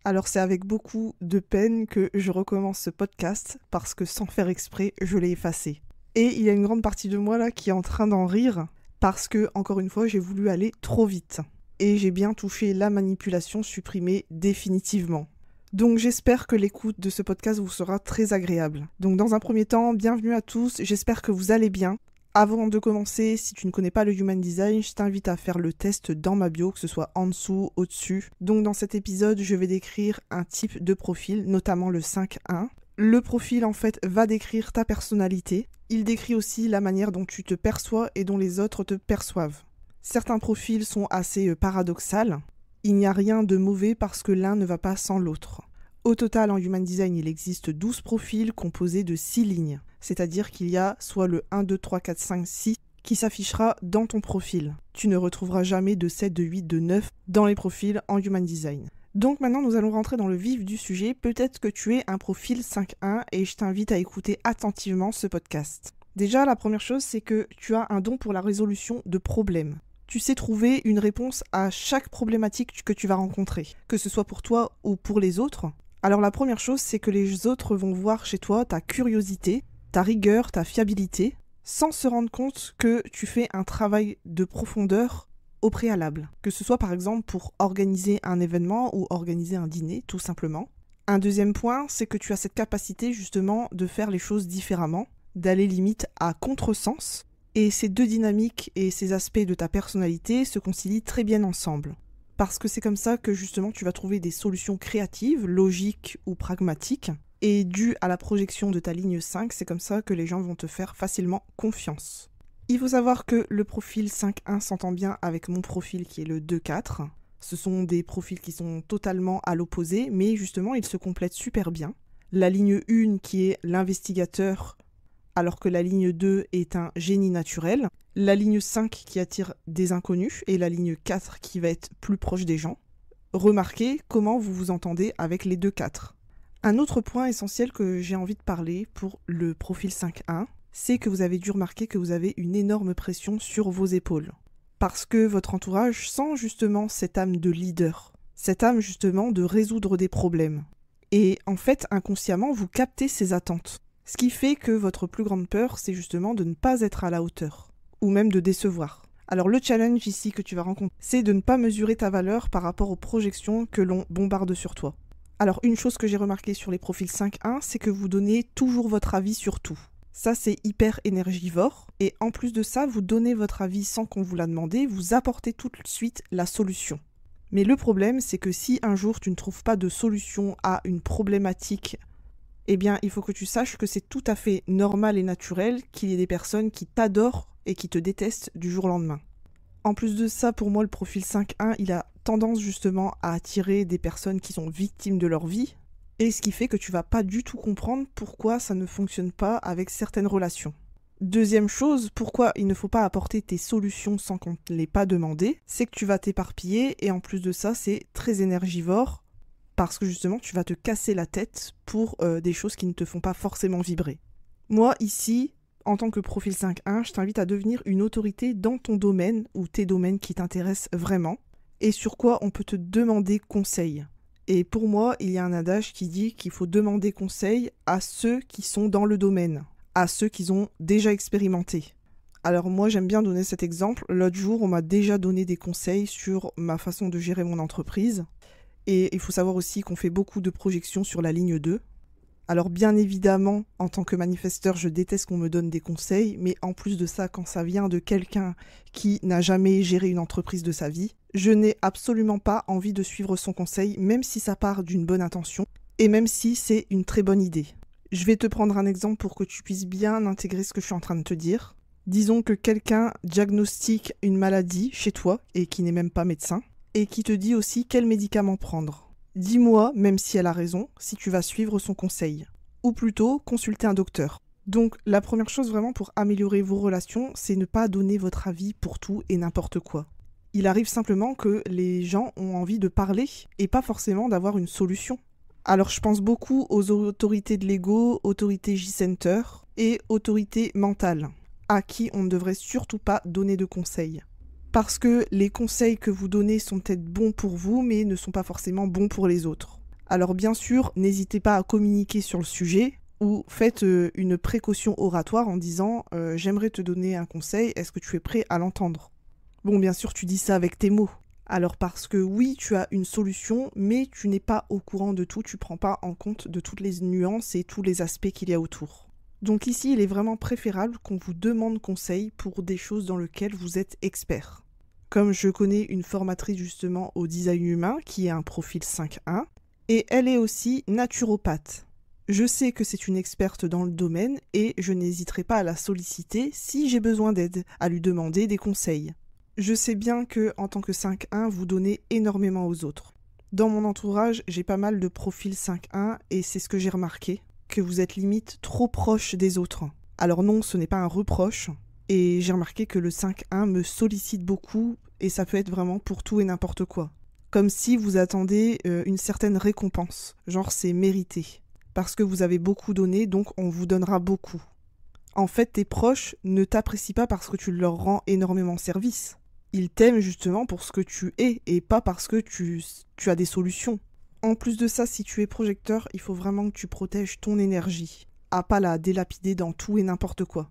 Alors c'est avec beaucoup de peine que je recommence ce podcast parce que sans faire exprès, je l'ai effacé. Et il y a une grande partie de moi là qui est en train d'en rire parce que, encore une fois, j'ai voulu aller trop vite. Et j'ai bien touché la manipulation supprimée définitivement. Donc j'espère que l'écoute de ce podcast vous sera très agréable. Donc dans un premier temps, bienvenue à tous, j'espère que vous allez bien. Avant de commencer, si tu ne connais pas le Human Design, je t'invite à faire le test dans ma bio, que ce soit en dessous, au-dessus. Donc dans cet épisode, je vais décrire un type de profil, notamment le 5-1. Le profil en fait va décrire ta personnalité. Il décrit aussi la manière dont tu te perçois et dont les autres te perçoivent. Certains profils sont assez paradoxaux. Il n'y a rien de mauvais parce que l'un ne va pas sans l'autre. Au total, en Human Design, il existe 12 profils composés de 6 lignes. C'est-à-dire qu'il y a soit le 1, 2, 3, 4, 5, 6 qui s'affichera dans ton profil. Tu ne retrouveras jamais de 7, de 8, de 9 dans les profils en Human Design. Donc maintenant, nous allons rentrer dans le vif du sujet. Peut-être que tu es un profil 5-1 et je t'invite à écouter attentivement ce podcast. Déjà, la première chose, c'est que tu as un don pour la résolution de problèmes. Tu sais trouver une réponse à chaque problématique que tu vas rencontrer, que ce soit pour toi ou pour les autres. Alors la première chose, c'est que les autres vont voir chez toi ta curiosité, ta rigueur, ta fiabilité, sans se rendre compte que tu fais un travail de profondeur au préalable. Que ce soit par exemple pour organiser un événement ou organiser un dîner, tout simplement. Un deuxième point, c'est que tu as cette capacité justement de faire les choses différemment, d'aller limite à contresens. Et ces deux dynamiques et ces aspects de ta personnalité se concilient très bien ensemble. Parce que c'est comme ça que justement tu vas trouver des solutions créatives, logiques ou pragmatiques. Et dû à la projection de ta ligne 5, c'est comme ça que les gens vont te faire facilement confiance. Il faut savoir que le profil 5-1 s'entend bien avec mon profil qui est le 2-4. Ce sont des profils qui sont totalement à l'opposé, mais justement ils se complètent super bien. La ligne 1 qui est l'investigateur, alors que la ligne 2 est un génie naturel. La ligne 5 qui attire des inconnus et la ligne 4 qui va être plus proche des gens. Remarquez comment vous vous entendez avec les 2-4. Un autre point essentiel que j'ai envie de parler pour le profil 5-1, c'est que vous avez dû remarquer que vous avez une énorme pression sur vos épaules. Parce que votre entourage sent justement cette âme de leader, cette âme justement de résoudre des problèmes. Et en fait, inconsciemment, vous captez ces attentes. Ce qui fait que votre plus grande peur, c'est justement de ne pas être à la hauteur, ou même de décevoir. Alors le challenge ici que tu vas rencontrer, c'est de ne pas mesurer ta valeur par rapport aux projections que l'on bombarde sur toi. Alors une chose que j'ai remarqué sur les profils 5-1, c'est que vous donnez toujours votre avis sur tout. Ça c'est hyper énergivore, et en plus de ça, vous donnez votre avis sans qu'on vous l'a demandé, vous apportez tout de suite la solution. Mais le problème, c'est que si un jour tu ne trouves pas de solution à une problématique, eh bien, il faut que tu saches que c'est tout à fait normal et naturel qu'il y ait des personnes qui t'adorent et qui te détestent du jour au lendemain. En plus de ça, pour moi, le profil 5-1, il a tendance justement à attirer des personnes qui sont victimes de leur vie, et ce qui fait que tu vas pas du tout comprendre pourquoi ça ne fonctionne pas avec certaines relations. Deuxième chose, pourquoi il ne faut pas apporter tes solutions sans qu'on te l'ait pas demandé, c'est que tu vas t'éparpiller, et en plus de ça, c'est très énergivore, parce que justement, tu vas te casser la tête pour des choses qui ne te font pas forcément vibrer. Moi, ici, en tant que profil 5-1, je t'invite à devenir une autorité dans ton domaine ou tes domaines qui t'intéressent vraiment et sur quoi on peut te demander conseil. Et pour moi, il y a un adage qui dit qu'il faut demander conseil à ceux qui sont dans le domaine, à ceux qui ont déjà expérimenté. Alors moi, j'aime bien donner cet exemple. L'autre jour, on m'a déjà donné des conseils sur ma façon de gérer mon entreprise. Et il faut savoir aussi qu'on fait beaucoup de projections sur la ligne 2. Alors bien évidemment, en tant que manifesteur, je déteste qu'on me donne des conseils, mais en plus de ça, quand ça vient de quelqu'un qui n'a jamais géré une entreprise de sa vie, je n'ai absolument pas envie de suivre son conseil, même si ça part d'une bonne intention, et même si c'est une très bonne idée. Je vais te prendre un exemple pour que tu puisses bien intégrer ce que je suis en train de te dire. Disons que quelqu'un diagnostique une maladie chez toi, et qui n'est même pas médecin, et qui te dit aussi quel médicament prendre. Dis-moi, même si elle a raison, si tu vas suivre son conseil. Ou plutôt, consulter un docteur. Donc, la première chose vraiment pour améliorer vos relations, c'est ne pas donner votre avis pour tout et n'importe quoi. Il arrive simplement que les gens ont envie de parler et pas forcément d'avoir une solution. Alors, je pense beaucoup aux autorités de l'ego, autorités J-Center et autorités mentales, à qui on ne devrait surtout pas donner de conseils. Parce que les conseils que vous donnez sont peut-être bons pour vous, mais ne sont pas forcément bons pour les autres. Alors bien sûr, n'hésitez pas à communiquer sur le sujet ou faites une précaution oratoire en disant j'aimerais te donner un conseil, est-ce que tu es prêt à l'entendre? Bon, bien sûr, tu dis ça avec tes mots. Alors parce que oui, tu as une solution, mais tu n'es pas au courant de tout, tu prends pas en compte de toutes les nuances et tous les aspects qu'il y a autour. Donc ici, il est vraiment préférable qu'on vous demande conseil pour des choses dans lesquelles vous êtes expert. Comme je connais une formatrice justement au design humain qui a un profil 5.1, et elle est aussi naturopathe. Je sais que c'est une experte dans le domaine et je n'hésiterai pas à la solliciter si j'ai besoin d'aide, à lui demander des conseils. Je sais bien que en tant que 5.1, vous donnez énormément aux autres. Dans mon entourage, j'ai pas mal de profils 5.1 et c'est ce que j'ai remarqué, que vous êtes limite trop proche des autres. Alors non, ce n'est pas un reproche, et j'ai remarqué que le 5.1 me sollicite beaucoup et ça peut être vraiment pour tout et n'importe quoi. Comme si vous attendez une certaine récompense, genre c'est mérité. Parce que vous avez beaucoup donné, donc on vous donnera beaucoup. En fait, tes proches ne t'apprécient pas parce que tu leur rends énormément service. Ils t'aiment justement pour ce que tu es et pas parce que tu as des solutions. En plus de ça, si tu es projecteur, il faut vraiment que tu protèges ton énergie, à pas la délapider dans tout et n'importe quoi.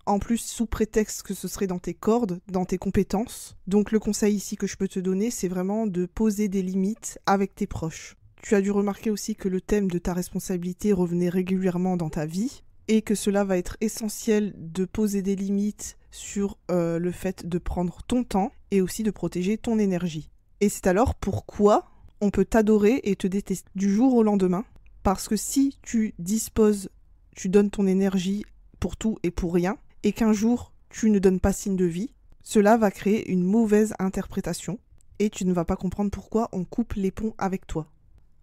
En plus, sous prétexte que ce serait dans tes cordes, dans tes compétences. Donc le conseil ici que je peux te donner, c'est vraiment de poser des limites avec tes proches. Tu as dû remarquer aussi que le thème de ta responsabilité revenait régulièrement dans ta vie et que cela va être essentiel de poser des limites sur le fait de prendre ton temps et aussi de protéger ton énergie. Et c'est alors pourquoi on peut t'adorer et te détester du jour au lendemain, parce que si tu disposes, tu donnes ton énergie pour tout et pour rien, et qu'un jour tu ne donnes pas signe de vie, cela va créer une mauvaise interprétation et tu ne vas pas comprendre pourquoi on coupe les ponts avec toi.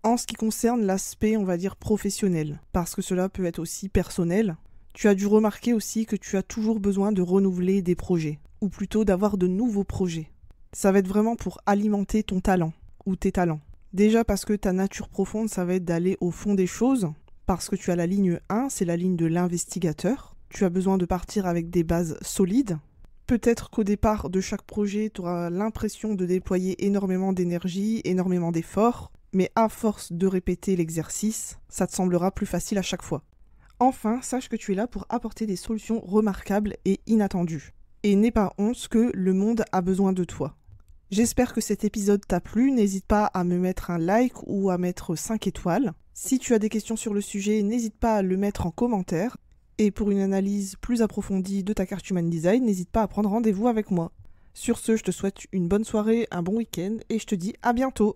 En ce qui concerne l'aspect, on va dire, professionnel, parce que cela peut être aussi personnel, tu as dû remarquer aussi que tu as toujours besoin de renouveler des projets, ou plutôt d'avoir de nouveaux projets. Ça va être vraiment pour alimenter ton talent, ou tes talents. Déjà parce que ta nature profonde, ça va être d'aller au fond des choses, parce que tu as la ligne 1, c'est la ligne de l'investigateur. Tu as besoin de partir avec des bases solides. Peut-être qu'au départ de chaque projet, tu auras l'impression de déployer énormément d'énergie, énormément d'efforts, mais à force de répéter l'exercice, ça te semblera plus facile à chaque fois. Enfin, sache que tu es là pour apporter des solutions remarquables et inattendues. Et n'aie pas honte que le monde a besoin de toi. J'espère que cet épisode t'a plu, n'hésite pas à me mettre un like ou à mettre 5 étoiles. Si tu as des questions sur le sujet, n'hésite pas à le mettre en commentaire. Et pour une analyse plus approfondie de ta carte Human Design, n'hésite pas à prendre rendez-vous avec moi. Sur ce, je te souhaite une bonne soirée, un bon week-end et je te dis à bientôt.